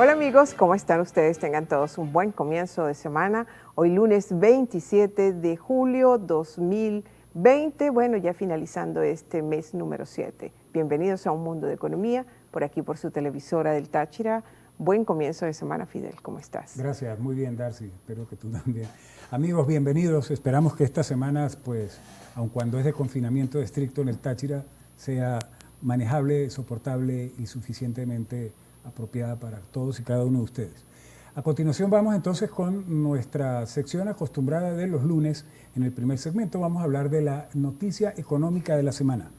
Hola amigos, ¿cómo están ustedes? Tengan todos un buen comienzo de semana. Hoy lunes 27 de julio 2020, bueno, ya finalizando este mes número 7. Bienvenidos a Un Mundo de Economía, por aquí por su televisora del Táchira. Buen comienzo de semana, Fidel, ¿cómo estás? Gracias, muy bien, Darcy, espero que tú también. Amigos, bienvenidos. Esperamos que estas semanas, pues, aun cuando es de confinamiento estricto en el Táchira, sea manejable, soportable y suficientemente apropiada para todos y cada uno de ustedes. A continuación vamos entonces con nuestra sección acostumbrada de los lunes. En el primer segmento vamos a hablar de la noticia económica de la semana.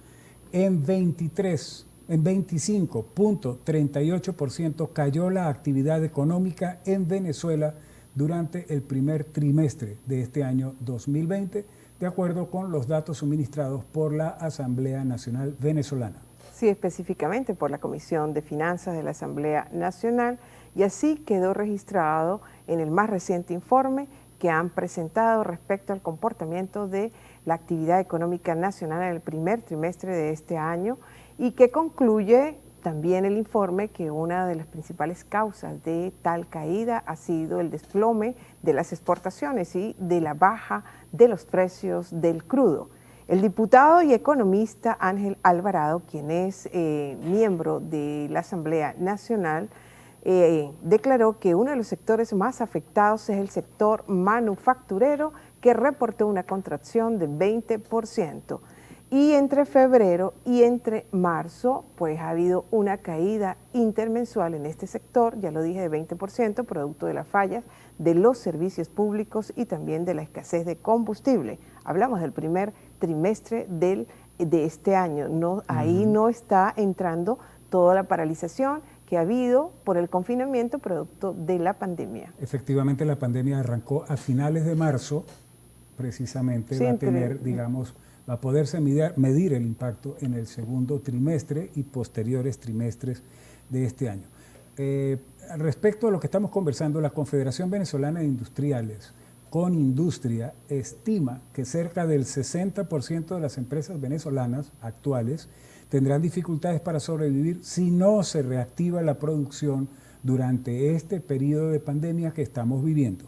En 25.38% cayó la actividad económica en Venezuela durante el primer trimestre de este año 2020, de acuerdo con los datos suministrados por la Asamblea Nacional Venezolana. Sí, específicamente por la Comisión de Finanzas de la Asamblea Nacional, y así quedó registrado en el más reciente informe que han presentado respecto al comportamiento de la actividad económica nacional en el primer trimestre de este año, y que concluye también el informe que una de las principales causas de tal caída ha sido el desplome de las exportaciones y de la baja de los precios del crudo. El diputado y economista Ángel Alvarado, quien es miembro de la Asamblea Nacional, declaró que uno de los sectores más afectados es el sector manufacturero, que reportó una contracción de 20%. Y entre febrero y entre marzo, pues ha habido una caída intermensual en este sector, ya lo dije, de 20%, producto de las fallas de los servicios públicos y también de la escasez de combustible. Hablamos del primer trimestre de este año. Ahí no está entrando toda la paralización que ha habido por el confinamiento producto de la pandemia. Efectivamente, la pandemia arrancó a finales de marzo, precisamente sí, va a tener, digamos, va a poderse medir el impacto en el segundo trimestre y posteriores trimestres de este año. Respecto a lo que estamos conversando, la Confederación Venezolana de Industriales, Conindustria, estima que cerca del 60% de las empresas venezolanas actuales tendrán dificultades para sobrevivir si no se reactiva la producción durante este periodo de pandemia que estamos viviendo.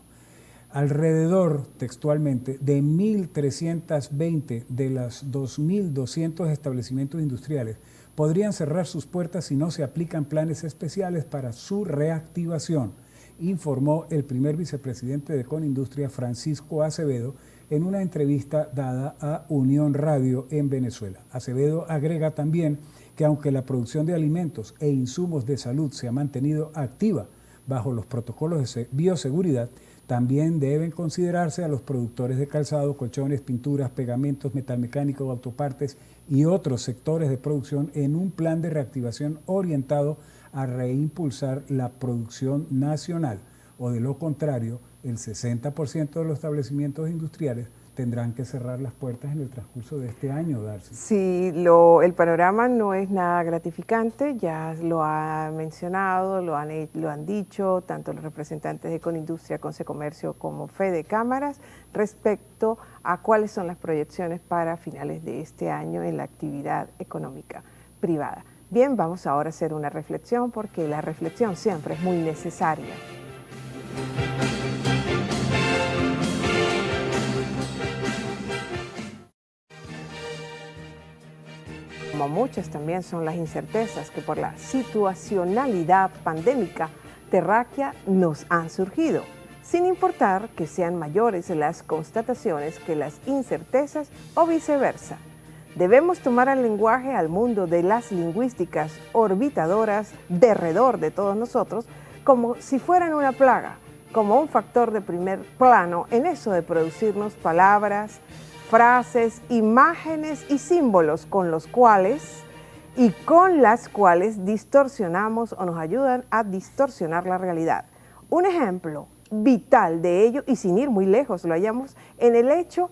Alrededor, textualmente, de 1.320 de los 2.200 establecimientos industriales podrían cerrar sus puertas si no se aplican planes especiales para su reactivación, informó el primer vicepresidente de Conindustria, Francisco Acevedo, en una entrevista dada a Unión Radio en Venezuela. Acevedo agrega también que aunque la producción de alimentos e insumos de salud se ha mantenido activa bajo los protocolos de bioseguridad, también deben considerarse a los productores de calzado, colchones, pinturas, pegamentos, metalmecánicos, autopartes y otros sectores de producción en un plan de reactivación orientado a reimpulsar la producción nacional, o de lo contrario, el 60% de los establecimientos industriales tendrán que cerrar las puertas en el transcurso de este año, Darcy. Sí, el panorama no es nada gratificante, ya lo ha mencionado, lo han dicho tanto los representantes de Conindustria, Concecomercio como Fede Cámaras respecto a cuáles son las proyecciones para finales de este año en la actividad económica privada. Bien, vamos ahora a hacer una reflexión, porque la reflexión siempre es muy necesaria. Como muchas también son las incertezas que por la situacionalidad pandémica terráquea nos han surgido, sin importar que sean mayores las constataciones que las incertezas o viceversa. Debemos tomar al lenguaje, al mundo de las lingüísticas orbitadoras derredor de todos nosotros, como si fueran una plaga, como un factor de primer plano en eso de producirnos palabras, frases, imágenes y símbolos con las cuales distorsionamos o nos ayudan a distorsionar la realidad. Un ejemplo vital de ello, y sin ir muy lejos, lo hallamos en el hecho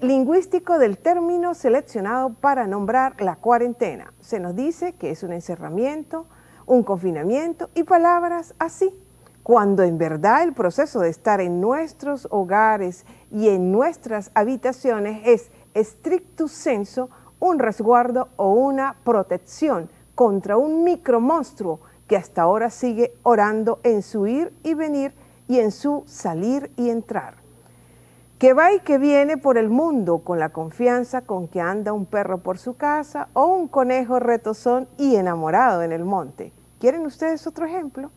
lingüístico del término seleccionado para nombrar la cuarentena. Se nos dice que es un encerramiento, un confinamiento y palabras así, cuando en verdad el proceso de estar en nuestros hogares y en nuestras habitaciones es stricto sensu un resguardo o una protección contra un micromonstruo que hasta ahora sigue orando en su ir y venir y en su salir y entrar, que va y que viene por el mundo con la confianza con que anda un perro por su casa o un conejo retozón y enamorado en el monte. ¿Quieren ustedes otro ejemplo?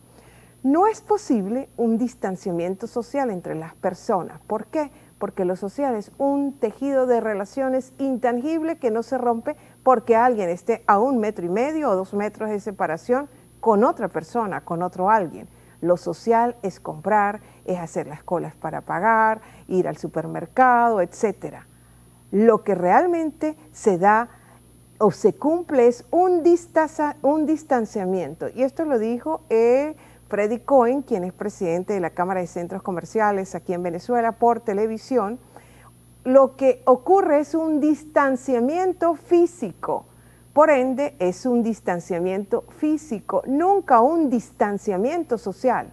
No es posible un distanciamiento social entre las personas. ¿Por qué? Porque lo social es un tejido de relaciones intangible que no se rompe porque alguien esté a 1,5 metros o 2 metros de separación con otra persona, con otro alguien. Lo social es comprar, es hacer las colas para pagar, ir al supermercado, etc. Lo que realmente se da o se cumple es un distanciamiento. Y esto lo dijo Freddy Cohen, quien es presidente de la Cámara de Centros Comerciales aquí en Venezuela por televisión. Lo que ocurre es un distanciamiento físico. Por ende, es un distanciamiento físico, nunca un distanciamiento social.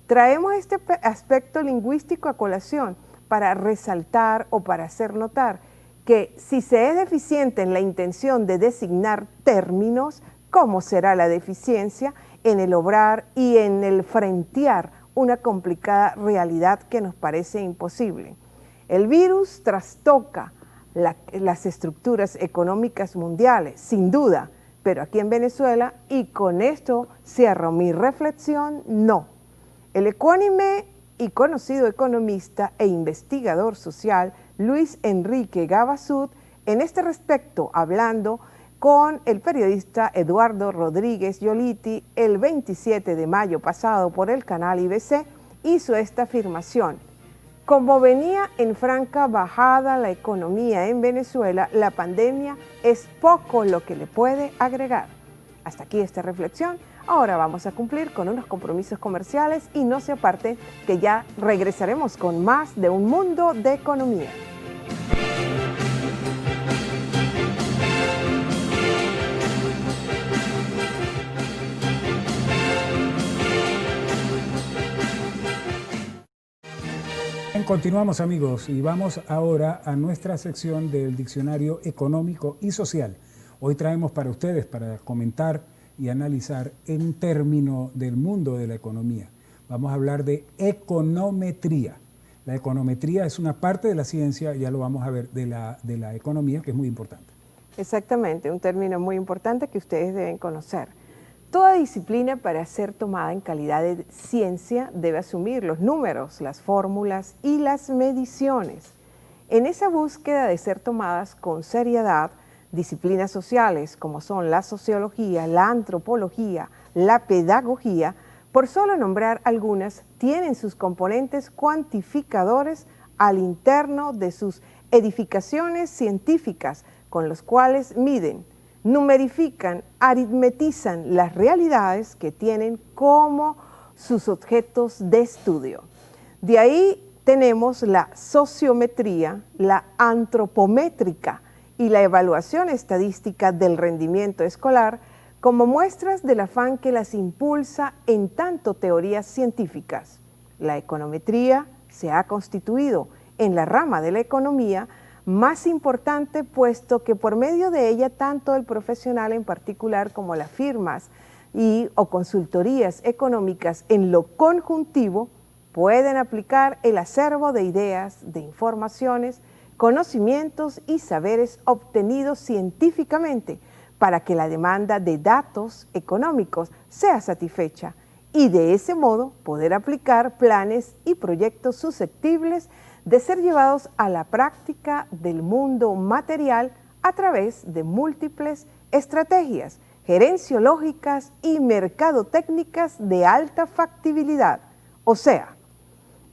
Traemos este aspecto lingüístico a colación para resaltar o para hacer notar que si se es deficiente en la intención de designar términos, ¿cómo será la deficiencia en el obrar y en el frentear una complicada realidad que nos parece imposible? El virus trastoca las estructuras económicas mundiales, sin duda, pero aquí en Venezuela, y con esto cierro mi reflexión, no. El ecuánime y conocido economista e investigador social Luis Enrique Gavasud, en este respecto, hablando con el periodista Eduardo Rodríguez Yoliti el 27 de mayo pasado por el canal IBC, hizo esta afirmación. Como venía en franca bajada la economía en Venezuela, la pandemia es poco lo que le puede agregar. Hasta aquí esta reflexión. Ahora vamos a cumplir con unos compromisos comerciales y no se aparte que ya regresaremos con más de Un Mundo de Economía. Continuamos, amigos, y vamos ahora a nuestra sección del Diccionario Económico y Social. Hoy traemos para ustedes, para comentar y analizar en términos del mundo de la economía. Vamos a hablar de econometría. La econometría es una parte de la ciencia, ya lo vamos a ver, de la economía, que es muy importante. Exactamente, un término muy importante que ustedes deben conocer. Toda disciplina, para ser tomada en calidad de ciencia, debe asumir los números, las fórmulas y las mediciones. En esa búsqueda de ser tomadas con seriedad, disciplinas sociales como son la sociología, la antropología, la pedagogía, por solo nombrar algunas, tienen sus componentes cuantificadores al interno de sus edificaciones científicas, con los cuales miden, numerifican, aritmetizan las realidades que tienen como sus objetos de estudio. De ahí tenemos la sociometría, la antropométrica y la evaluación estadística del rendimiento escolar como muestras del afán que las impulsa en tanto teorías científicas. La econometría se ha constituido en la rama de la economía más importante, puesto que por medio de ella tanto el profesional en particular como las firmas o consultorías económicas en lo conjuntivo pueden aplicar el acervo de ideas, de informaciones, conocimientos y saberes obtenidos científicamente para que la demanda de datos económicos sea satisfecha y de ese modo poder aplicar planes y proyectos susceptibles de ser llevados a la práctica del mundo material a través de múltiples estrategias gerenciológicas y mercadotécnicas de alta factibilidad, o sea,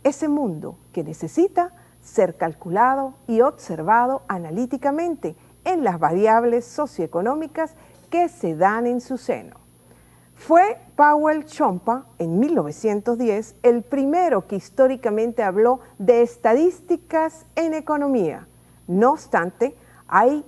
ese mundo que necesita ser calculado y observado analíticamente en las variables socioeconómicas que se dan en su seno. Fue Powell Chompa, en 1910, el primero que históricamente habló de estadísticas en economía. No obstante, hay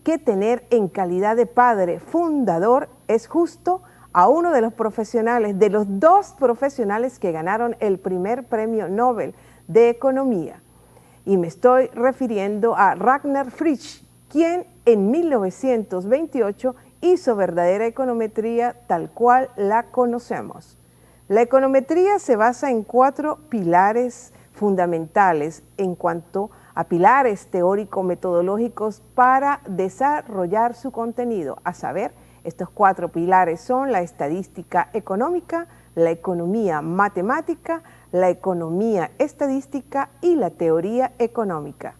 que tener en calidad de padre fundador, es justo, a uno de los profesionales, de los dos profesionales que ganaron el primer premio Nobel de Economía. Y me estoy refiriendo a Ragnar Frisch, quien en 1928 y su verdadera econometría tal cual la conocemos. La econometría se basa en 4 pilares fundamentales en cuanto a pilares teórico-metodológicos para desarrollar su contenido. A saber, estos 4 pilares son la estadística económica, la economía matemática, la economía estadística y la teoría económica.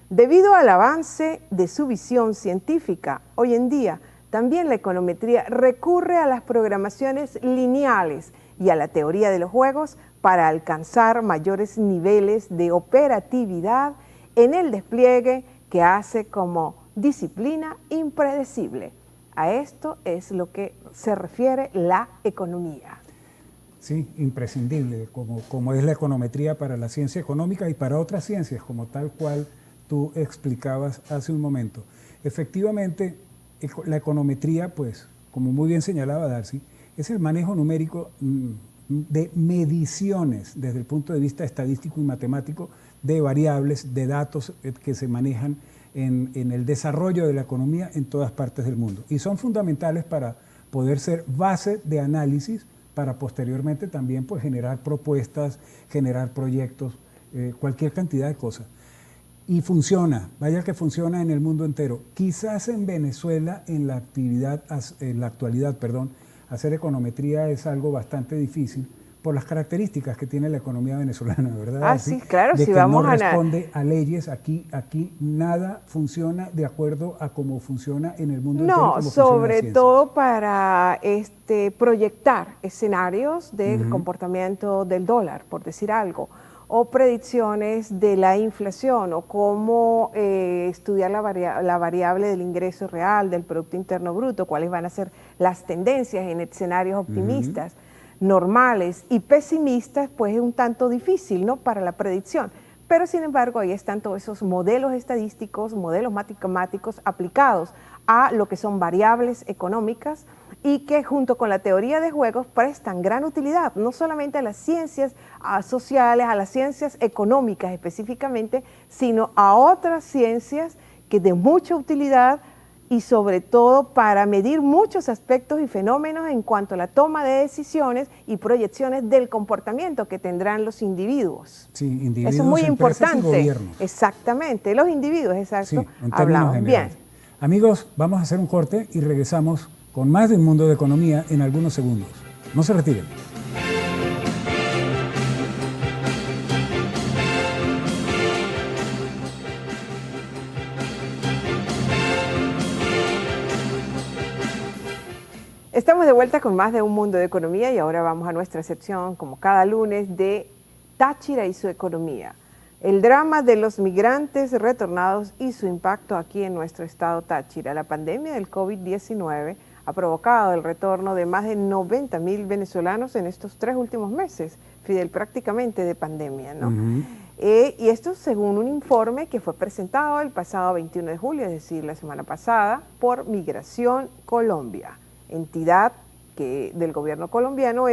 Debido al avance de su visión científica, hoy en día también la econometría recurre a las programaciones lineales y a la teoría de los juegos para alcanzar mayores niveles de operatividad en el despliegue que hace como disciplina impredecible. A esto es lo que se refiere la economía. Sí, imprescindible, como es la econometría para la ciencia económica y para otras ciencias, como tal cual tú explicabas hace un momento. Efectivamente, la econometría, pues, como muy bien señalaba Darcy, es el manejo numérico de mediciones desde el punto de vista estadístico y matemático de variables, de datos que se manejan en el desarrollo de la economía en todas partes del mundo. Y son fundamentales para poder ser base de análisis para posteriormente también pues, generar propuestas, generar proyectos, cualquier cantidad de cosas. Y funciona, vaya que funciona en el mundo entero. Quizás en Venezuela, en la actualidad, hacer econometría es algo bastante difícil por las características que tiene la economía venezolana, ¿verdad? Ah, sí, claro, de si que vamos no a responde a leyes, aquí nada funciona de acuerdo a cómo funciona en el mundo entero. No, sobre todo para proyectar escenarios del comportamiento del dólar, por decir algo, o predicciones de la inflación, o cómo estudiar la variable del ingreso real, del Producto Interno Bruto, cuáles van a ser las tendencias en escenarios optimistas, normales y pesimistas, pues es un tanto difícil, ¿no?, para la predicción. Pero sin embargo, ahí están todos esos modelos estadísticos, modelos matemáticos aplicados a lo que son variables económicas y que junto con la teoría de juegos prestan gran utilidad, no solamente a las ciencias sociales, a las ciencias económicas específicamente, sino a otras ciencias que de mucha utilidad y sobre todo para medir muchos aspectos y fenómenos en cuanto a la toma de decisiones y proyecciones del comportamiento que tendrán los individuos. Sí, individuos, eso es muy importante. Y gobiernos. Exactamente, los individuos, exacto. Sí, en términos generales. Bien. Amigos, vamos a hacer un corte y regresamos con más de Un Mundo de Economía en algunos segundos. No se retiren. Estamos de vuelta con más de Un Mundo de Economía y ahora vamos a nuestra sección, como cada lunes, de Táchira y su economía. El drama de los migrantes retornados y su impacto aquí en nuestro estado Táchira. La pandemia del COVID-19 ha provocado el retorno de más de 90,000 venezolanos en estos 3 últimos meses, Fidel, prácticamente de pandemia, ¿no? Y esto según un informe que fue presentado el pasado 21 de julio, es decir, la semana pasada, por Migración Colombia, entidad del gobierno colombiano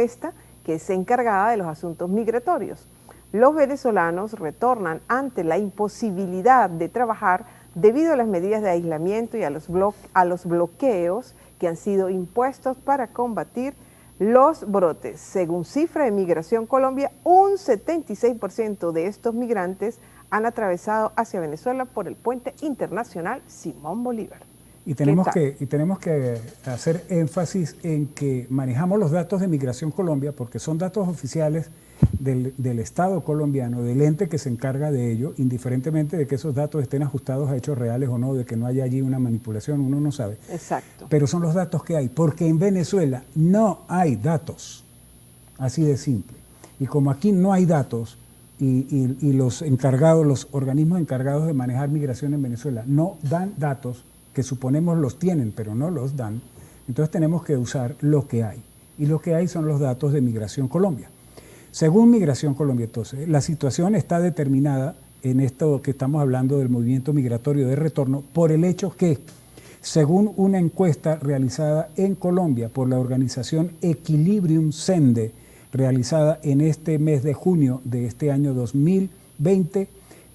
que es encargada de los asuntos migratorios. Los venezolanos retornan ante la imposibilidad de trabajar debido a las medidas de aislamiento y a los bloqueos que han sido impuestos para combatir los brotes. Según cifra de Migración Colombia, un 76% de estos migrantes han atravesado hacia Venezuela por el puente internacional Simón Bolívar. Y tenemos que hacer énfasis en que manejamos los datos de Migración Colombia porque son datos oficiales del Estado colombiano, del ente que se encarga de ello, indiferentemente de que esos datos estén ajustados a hechos reales o no, de que no haya allí una manipulación, uno no sabe. Exacto. Pero son los datos que hay, porque en Venezuela no hay datos, así de simple. Y como aquí no hay datos y los organismos encargados de manejar migración en Venezuela no dan datos, que suponemos los tienen, pero no los dan, entonces tenemos que usar lo que hay. Y lo que hay son los datos de Migración Colombia. Según Migración Colombia, entonces, la situación está determinada en esto que estamos hablando del movimiento migratorio de retorno por el hecho que, según una encuesta realizada en Colombia por la organización Equilibrium Sende, realizada en este mes de junio de este año 2020,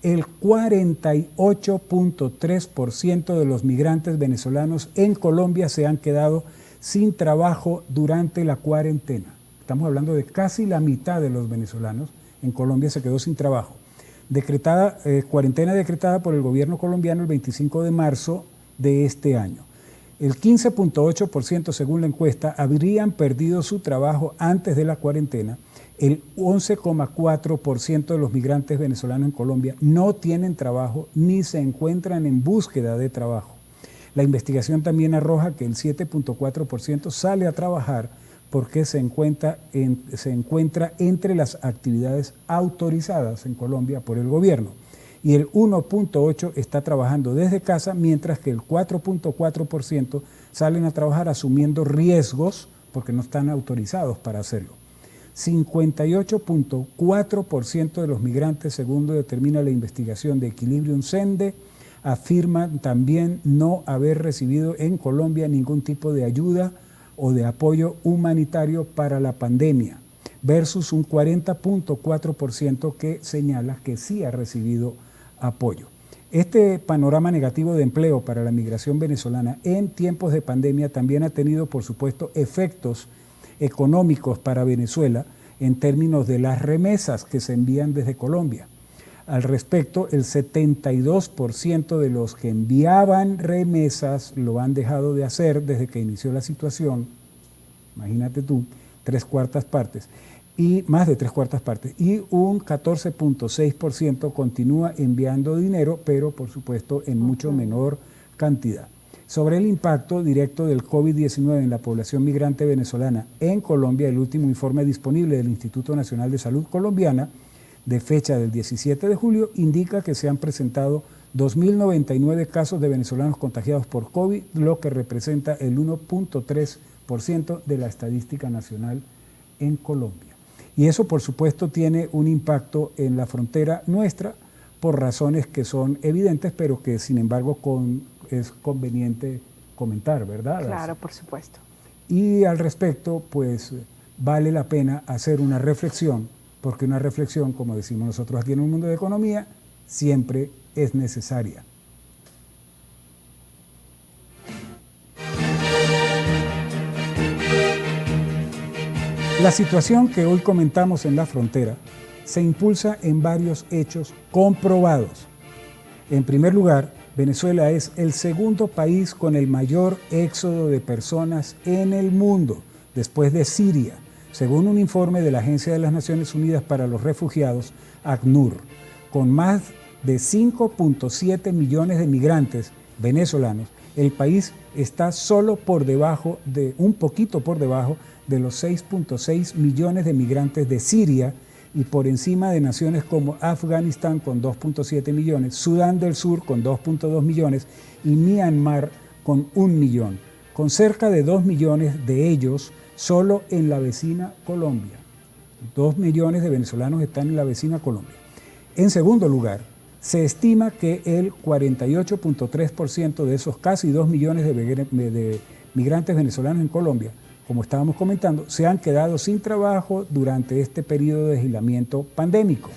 el 48.3% de los migrantes venezolanos en Colombia se han quedado sin trabajo durante la cuarentena. Estamos hablando de casi la mitad de los venezolanos en Colombia se quedó sin trabajo. Cuarentena decretada por el gobierno colombiano el 25 de marzo de este año. El 15.8% según la encuesta habrían perdido su trabajo antes de la cuarentena. El 11.4% de los migrantes venezolanos en Colombia no tienen trabajo ni se encuentran en búsqueda de trabajo. La investigación también arroja que el 7.4% sale a trabajar porque se encuentra entre las actividades autorizadas en Colombia por el gobierno. Y el 1.8% está trabajando desde casa, mientras que el 4.4% salen a trabajar asumiendo riesgos porque no están autorizados para hacerlo. 58.4% de los migrantes, según lo determina la investigación de Equilibrium Sende, afirman también no haber recibido en Colombia ningún tipo de ayuda o de apoyo humanitario para la pandemia, versus un 40.4% que señala que sí ha recibido apoyo. Este panorama negativo de empleo para la migración venezolana en tiempos de pandemia también ha tenido, por supuesto, efectos económicos para Venezuela en términos de las remesas que se envían desde Colombia. Al respecto, el 72% de los que enviaban remesas lo han dejado de hacer desde que inició la situación, imagínate tú, más de tres cuartas partes, y un 14.6% continúa enviando dinero, pero por supuesto en mucho menor cantidad. Sobre el impacto directo del COVID-19 en la población migrante venezolana en Colombia, el último informe disponible del Instituto Nacional de Salud Colombiana, de fecha del 17 de julio, indica que se han presentado 2.099 casos de venezolanos contagiados por COVID, lo que representa el 1.3% de la estadística nacional en Colombia. Y eso, por supuesto, tiene un impacto en la frontera nuestra por razones que son evidentes, pero que, sin embargo, es conveniente comentar, ¿verdad? Claro, por supuesto. Y al respecto, pues, vale la pena hacer una reflexión, porque una reflexión, como decimos nosotros aquí en un mundo de economía, siempre es necesaria. La situación que hoy comentamos en la frontera se impulsa en varios hechos comprobados. En primer lugar, Venezuela es el segundo país con el mayor éxodo de personas en el mundo, después de Siria, según un informe de la Agencia de las Naciones Unidas para los Refugiados, ACNUR. Con más de 5.7 millones de migrantes venezolanos, el país está solo un poquito por debajo de los 6.6 millones de migrantes de Siria y por encima de naciones como Afganistán con 2.7 millones, Sudán del Sur con 2.2 millones y Myanmar con 1 millón, con cerca de 2 millones de ellos solo en la vecina Colombia. 2 millones de venezolanos están en la vecina Colombia. En segundo lugar, se estima que el 48.3% de esos casi 2 millones de migrantes venezolanos en Colombia, como estábamos comentando, se han quedado sin trabajo durante este periodo de aislamiento pandémico.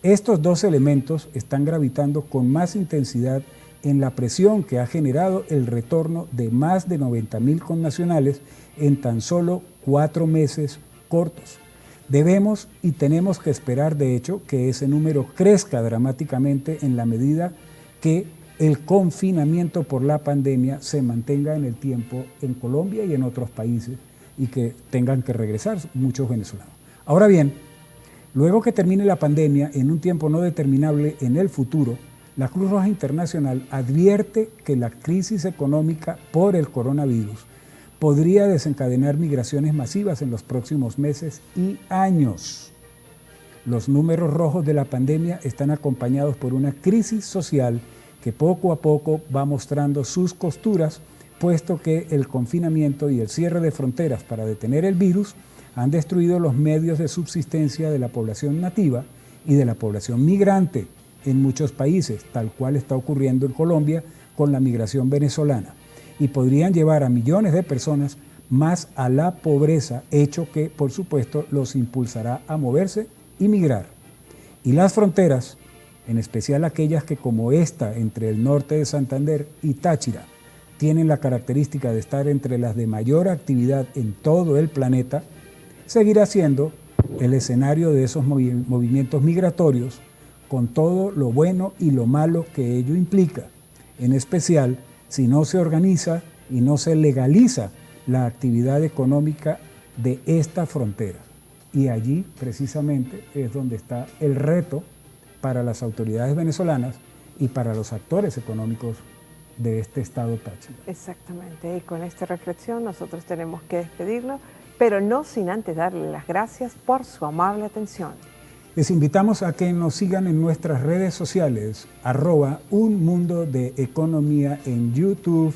Estos dos elementos están gravitando con más intensidad en la presión que ha generado el retorno de más de 90.000 connacionales en tan solo 4 meses cortos. Debemos y tenemos que esperar, de hecho, que ese número crezca dramáticamente en la medida que el confinamiento por la pandemia se mantenga en el tiempo en Colombia y en otros países y que tengan que regresar muchos venezolanos. Ahora bien, luego que termine la pandemia en un tiempo no determinable en el futuro, la Cruz Roja Internacional advierte que la crisis económica por el coronavirus podría desencadenar migraciones masivas en los próximos meses y años. Los números rojos de la pandemia están acompañados por una crisis social que poco a poco va mostrando sus costuras, puesto que el confinamiento y el cierre de fronteras para detener el virus han destruido los medios de subsistencia de la población nativa y de la población migrante en muchos países, tal cual está ocurriendo en Colombia con la migración venezolana, y podrían llevar a millones de personas más a la pobreza, hecho que, por supuesto, los impulsará a moverse y migrar. Y las fronteras en especial aquellas que, como esta, entre el norte de Santander y Táchira, tienen la característica de estar entre las de mayor actividad en todo el planeta, seguirá siendo el escenario de esos movimientos migratorios, con todo lo bueno y lo malo que ello implica, en especial si no se organiza y no se legaliza la actividad económica de esta frontera. Y allí precisamente es donde está el reto para las autoridades venezolanas y para los actores económicos de este estado Táchira. Exactamente, y con esta reflexión nosotros tenemos que despedirnos, pero no sin antes darle las gracias por su amable atención. Les invitamos a que nos sigan en nuestras redes sociales, @Un Mundo de Economía en YouTube,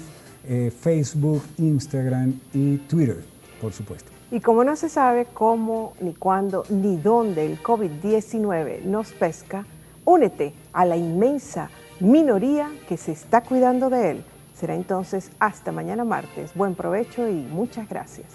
Facebook, Instagram y Twitter, por supuesto. Y como no se sabe cómo, ni cuándo, ni dónde el COVID-19 nos pesca, únete a la inmensa minoría que se está cuidando de él. Será entonces hasta mañana martes. Buen provecho y muchas gracias.